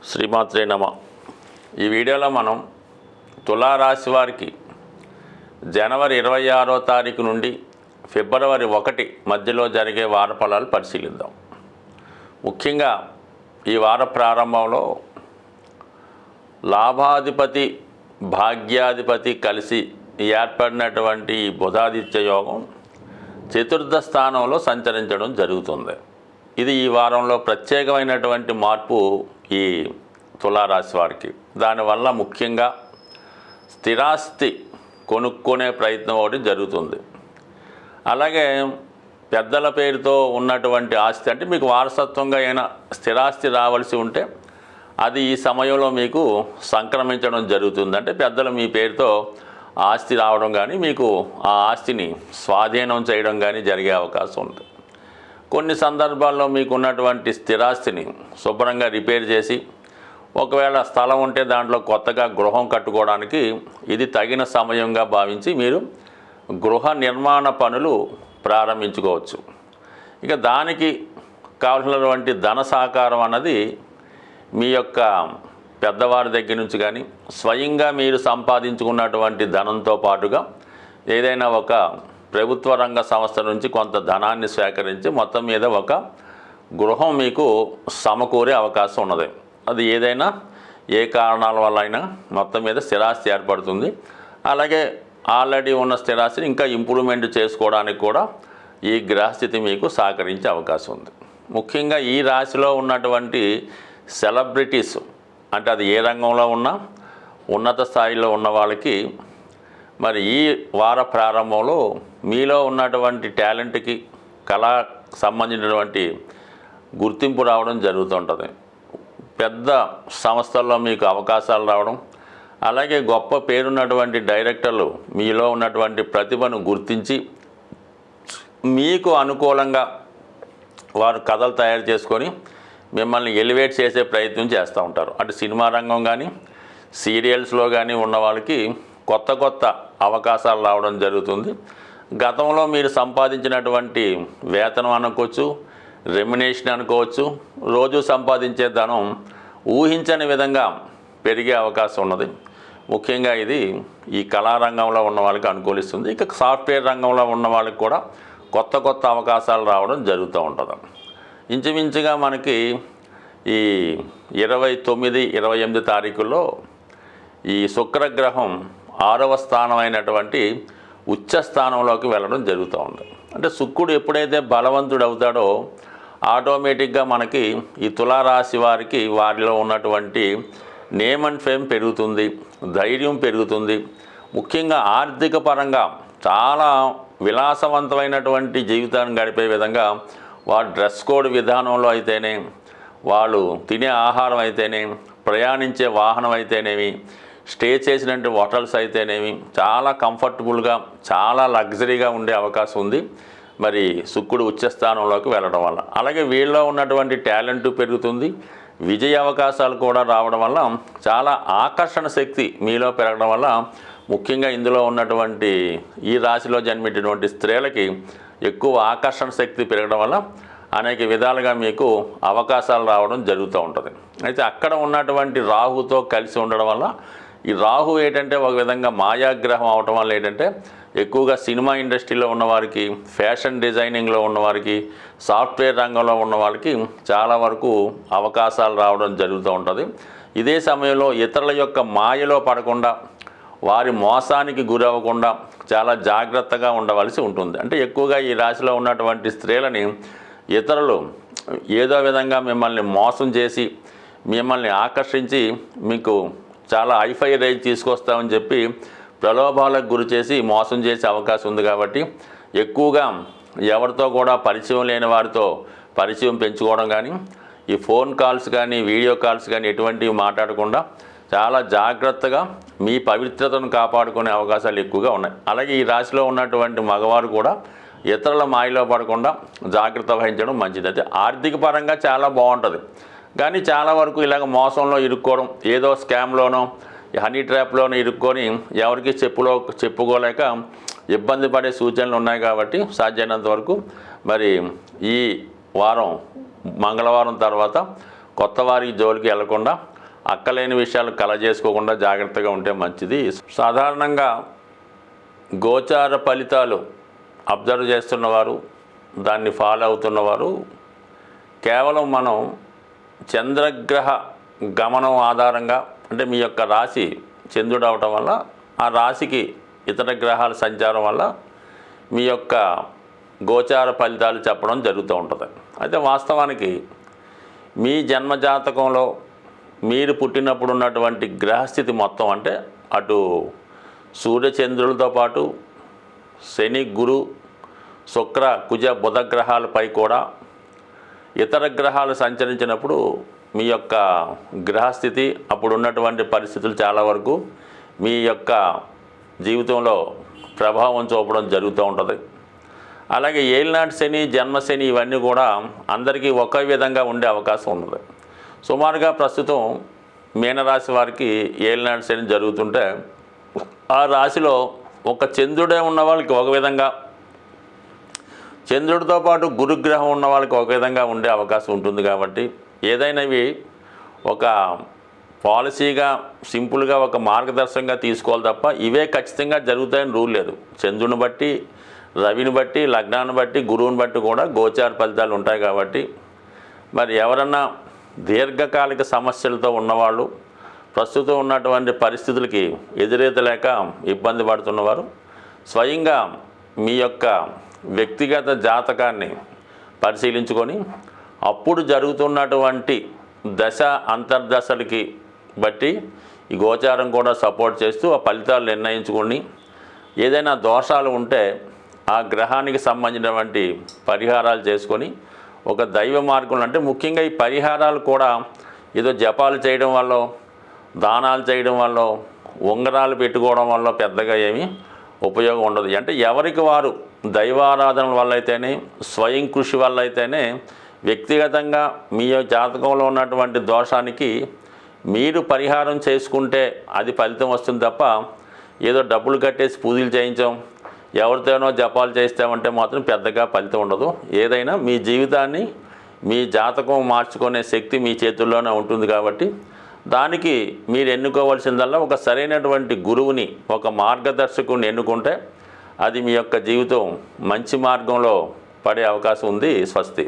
శ్రీమాత్రే నమ. ఈ వీడియోలో మనం తులారాశి వారికి జనవరి 26వ తారీఖు నుండి ఫిబ్రవరి 1 మధ్యలో జరిగే వార ఫలాలు పరిశీలిద్దాం. ముఖ్యంగా ఈ వార ప్రారంభంలో లాభాధిపతి భాగ్యాధిపతి కలిసి ఏర్పడినటువంటి బుధాదిత్య యోగం చతుర్థ స్థానంలో సంచరించడం జరుగుతుంది. ఇది ఈ వారంలో ప్రత్యేకమైనటువంటి మార్పు ఈ తులారాశి వారికి. దానివల్ల ముఖ్యంగా స్థిరాస్తి కొనుక్కునే ప్రయత్నం ఒకటి జరుగుతుంది. అలాగే పెద్దల పేరుతో ఉన్నటువంటి ఆస్తి, అంటే మీకు వారసత్వంగా అయినా స్థిరాస్తి రావాల్సి ఉంటే అది ఈ సమయంలో మీకు సంక్రమించడం జరుగుతుంది. అంటే పెద్దలు మీ పేరుతో ఆస్తి రావడం కానీ మీకు ఆ ఆస్తిని స్వాధీనం చేయడం కానీ జరిగే అవకాశం ఉంది. కొన్ని సందర్భాల్లో మీకు ఉన్నటువంటి స్థిరాస్తిని శుభ్రంగా రిపేర్ చేసి, ఒకవేళ స్థలం ఉంటే దాంట్లో కొత్తగా గృహం కట్టుకోవడానికి ఇది తగిన సమయంగా భావించి మీరు గృహ నిర్మాణ పనులు ప్రారంభించుకోవచ్చు. ఇక దానికి కావాల్సినటువంటి ధన సహకారం అన్నది మీ యొక్క పెద్దవారి దగ్గర నుంచి కానీ స్వయంగా మీరు సంపాదించుకున్నటువంటి ధనంతో పాటుగా ఏదైనా ఒక ప్రభుత్వ రంగ సంస్థ నుంచి కొంత ధనాన్ని సేకరించి మొత్తం మీద ఒక గృహం మీకు సమకూరే అవకాశం ఉన్నది. అది ఏదైనా ఏ కారణాల వల్ల అయినా మొత్తం మీద స్థిరాస్తి ఏర్పడుతుంది. అలాగే ఆల్రెడీ ఉన్న స్థిరాస్తిని ఇంకా ఇంప్రూవ్మెంట్ చేసుకోవడానికి కూడా ఈ గ్రహస్థితి మీకు సహకరించే అవకాశం ఉంది. ముఖ్యంగా ఈ రాశిలో ఉన్నటువంటి సెలబ్రిటీస్, అంటే అది ఏ రంగంలో ఉన్నా ఉన్నత స్థాయిలో ఉన్న వాళ్ళకి మరి ఈ వార ప్రారంభంలో మీలో ఉన్నటువంటి టాలెంట్కి కళా సంబంధించినటువంటి గుర్తింపు రావడం జరుగుతుంటుంది. పెద్ద సంస్థల్లో మీకు అవకాశాలు రావడం, అలాగే గొప్ప పేరున్నటువంటి డైరెక్టర్లు మీలో ఉన్నటువంటి ప్రతిభను గుర్తించి మీకు అనుకూలంగా వారు కథలు తయారు చేసుకొని మిమ్మల్ని ఎలివేట్ చేసే ప్రయత్నం చేస్తూ ఉంటారు. అంటే సినిమా రంగం కానీ సీరియల్స్లో కానీ ఉన్న వాళ్ళకి కొత్త కొత్త అవకాశాలు రావడం జరుగుతుంది. గతంలో మీరు సంపాదించినటువంటి వేతనం అనుకోవచ్చు, రెమ్యునేషన్ అనుకోవచ్చు, రోజు సంపాదించే ధనం ఊహించని విధంగా పెరిగే అవకాశం ఉన్నది. ముఖ్యంగా ఇది ఈ కళారంగంలో ఉన్న వాళ్ళకి అనుకూలిస్తుంది. ఇక సాఫ్ట్వేర్ రంగంలో ఉన్న వాళ్ళకి కూడా కొత్త కొత్త అవకాశాలు రావడం జరుగుతూ ఉంటుంది. ఇంచుమించుగా మనకి ఈ 29, 28 తారీఖుల్లో ఈ శుక్రగ్రహం 6వ స్థానం అయినటువంటి ఉచ్చ స్థానంలోకి వెళ్ళడం జరుగుతూ ఉంది. అంటే శుక్రుడు ఎప్పుడైతే బలవంతుడు అవుతాడో ఆటోమేటిక్గా మనకి ఈ తులారాశి వారికి వారిలో ఉన్నటువంటి నేమ్ అండ్ ఫేమ్ పెరుగుతుంది, ధైర్యం పెరుగుతుంది. ముఖ్యంగా ఆర్థిక పరంగా చాలా విలాసవంతమైనటువంటి జీవితాన్ని గడిపే విధంగా వారి డ్రెస్ కోడ్ విధానంలో అయితేనే, వాళ్ళు తినే ఆహారం అయితేనే, ప్రయాణించే వాహనం అయితేనేమి, స్టే చేసినటువంటి హోటల్స్ అయితేనేమి చాలా కంఫర్టబుల్గా చాలా లగ్జరీగా ఉండే అవకాశం ఉంది మరి శుక్రుడు ఉచ్చస్థానంలోకి వెళ్ళడం వల్ల. అలాగే వీళ్ళలో ఉన్నటువంటి టాలెంట్ పెరుగుతుంది, విజయ అవకాశాలు కూడా రావడం వల్ల చాలా ఆకర్షణ శక్తి మీలో పెరగడం వల్ల ముఖ్యంగా ఇందులో ఉన్నటువంటి ఈ రాశిలో జన్మించినటువంటి స్త్రీలకి ఎక్కువ ఆకర్షణ శక్తి పెరగడం వల్ల అనేక విధాలుగా మీకు అవకాశాలు రావడం జరుగుతూ ఉంటుంది. అయితే అక్కడ ఉన్నటువంటి రాహుతో కలిసి ఉండడం వల్ల ఈ రాహు ఏంటంటే ఒక విధంగా మాయాగ్రహం అవటం వల్ల ఏంటంటే ఎక్కువగా సినిమా ఇండస్ట్రీలో ఉన్నవారికి, ఫ్యాషన్ డిజైనింగ్లో ఉన్నవారికి, సాఫ్ట్వేర్ రంగంలో ఉన్న వాళ్ళకి చాలా వరకు అవకాశాలు రావడం జరుగుతూ ఉంటుంది. ఇదే సమయంలో ఇతరుల యొక్క మాయలో పడకుండా, వారి మోసానికి గురవ్వకుండా చాలా జాగ్రత్తగా ఉండవలసి ఉంటుంది. అంటే ఎక్కువగా ఈ రాశిలో ఉన్నటువంటి స్త్రీలని ఇతరులు ఏదో విధంగా మిమ్మల్ని మోసం చేసి మిమ్మల్ని ఆకర్షించి మీకు చాలా హైఫై రేంజ్ తీసుకొస్తామని చెప్పి ప్రలోభాలకు గురి చేసి మోసం చేసే అవకాశం ఉంది. కాబట్టి ఎక్కువగా ఎవరితో కూడా పరిచయం లేని వారితో పరిచయం పెంచుకోవడం కానీ, ఈ ఫోన్ కాల్స్ కానీ వీడియో కాల్స్ కానీ ఎటువంటివి మాట్లాడకుండా చాలా జాగ్రత్తగా మీ పవిత్రతను కాపాడుకునే అవకాశాలు ఎక్కువగా ఉన్నాయి. అలాగే ఈ రాశిలో ఉన్నటువంటి మగవారు కూడా ఇతరుల మాయలో పడకుండా జాగ్రత్త వహించడం మంచిది. అయితే ఆర్థిక పరంగా చాలా బాగుంటుంది. కానీ చాలా వరకు ఇలాగ మోసంలో ఇరుక్కోవడం, ఏదో స్కామ్లోనో హనీ ట్రాప్లోనో ఇరుక్కొని ఎవరికి చెప్పుకోలేక ఇబ్బంది పడే సూచనలు ఉన్నాయి. కాబట్టి సాధ్యమైనంత వరకు మరి ఈ వారం మంగళవారం తర్వాత కొత్త వారికి జోలికి వెళ్లకుండా అక్కలేని విషయాలు కలజేసుకోకుండా జాగ్రత్తగా ఉంటే మంచిది. సాధారణంగా గోచార ఫలితాలు అబ్జర్వ్ చేస్తున్నవారు, దాన్ని ఫాలో అవుతున్నవారు కేవలం మనం చంద్రగ్రహ గమనం ఆధారంగా, అంటే మీ యొక్క రాశి చంద్రుడు అవటం వల్ల ఆ రాశికి ఇతర గ్రహాల సంచారం వల్ల మీ యొక్క గోచార ఫలితాలు చెప్పడం జరుగుతూ ఉంటుంది. అయితే వాస్తవానికి మీ జన్మజాతకంలో మీరు పుట్టినప్పుడు ఉన్నటువంటి గ్రహస్థితి మొత్తం, అంటే అటు సూర్యచంద్రులతో పాటు శని, గురు, శుక్ర, కుజ, బుధ గ్రహాలపై కూడా ఇతర గ్రహాలు సంచరించినప్పుడు మీ యొక్క గ్రహస్థితి, అప్పుడు ఉన్నటువంటి పరిస్థితులు చాలా వరకు మీ యొక్క జీవితంలో ప్రభావం చూపడం జరుగుతూ ఉంటుంది. అలాగే ఏలినాటి శని, జన్మశని ఇవన్నీ కూడా అందరికీ ఒకే విధంగా ఉండే అవకాశం ఉన్నది. సుమారుగా ప్రస్తుతం మీనరాశి వారికి ఏలినాటి శని జరుగుతుంటే ఆ రాశిలో ఒక చంద్రుడే ఉన్న వాళ్ళకి ఒక విధంగా, చంద్రుడితో పాటు గురుగ్రహం ఉన్న వాళ్ళకి ఒక విధంగా ఉండే అవకాశం ఉంటుంది. కాబట్టి ఏదైనా ఇవి ఒక పాలసీగా, సింపుల్గా ఒక మార్గదర్శకంగా తీసుకోవాలి తప్ప ఇవే ఖచ్చితంగా జరుగుతాయని రూల్ లేదు. చంద్రుని బట్టి, రవిని బట్టి, లగ్నాన్ని బట్టి, గురువుని బట్టి కూడా గోచార ఫలితాలు ఉంటాయి. కాబట్టి మరి ఎవరన్నా దీర్ఘకాలిక సమస్యలతో ఉన్నవాళ్ళు, ప్రస్తుతం ఉన్నటువంటి పరిస్థితులకి ఎదురీతలేక ఇబ్బంది పడుతున్నవారు స్వయంగా మీ యొక్క వ్యక్తిగత జాతకాన్ని పరిశీలించుకొని అప్పుడు జరుగుతున్నటువంటి దశ అంతర్దశలకి బట్టి ఈ గోచారం కూడా సపోర్ట్ చేస్తూ ఆ ఫలితాలు నిర్ణయించుకొని ఏదైనా దోషాలు ఉంటే ఆ గ్రహానికి సంబంధించినటువంటి పరిహారాలు చేసుకొని ఒక దైవ మార్గం, అంటే ముఖ్యంగా ఈ పరిహారాలు కూడా ఏదో జపాలు చేయడం వల్ల, దానాలు చేయడం వల్ల, ఉంగరాలు పెట్టుకోవడం వల్ల పెద్దగా ఏమీ ఉపయోగం ఉండదు. అంటే ఎవరికి వారు దైవారాధన వల్ల అయితేనే, స్వయం కృషి వల్ల అయితేనే వ్యక్తిగతంగా మీ జాతకంలో ఉన్నటువంటి దోషానికి మీరు పరిహారం చేసుకుంటే అది ఫలితం వస్తుంది తప్ప ఏదో డబ్బులు కట్టేసి పూజలు చేయించాం, ఎవరితోనో జపాలు చేస్తామంటే మాత్రం పెద్దగా ఫలితం ఉండదు. ఏదైనా మీ జీవితాన్ని, మీ జాతకం మార్చుకునే శక్తి మీ చేతుల్లోనే ఉంటుంది. కాబట్టి దానికి మీరు ఎన్నుకోవాల్సిందల్లా ఒక సరైనటువంటి గురువుని, ఒక మార్గదర్శకుని ఎన్నుకుంటే అది మీ యొక్క జీవితం మంచి మార్గంలో పడే అవకాశం ఉంది. స్వస్తి.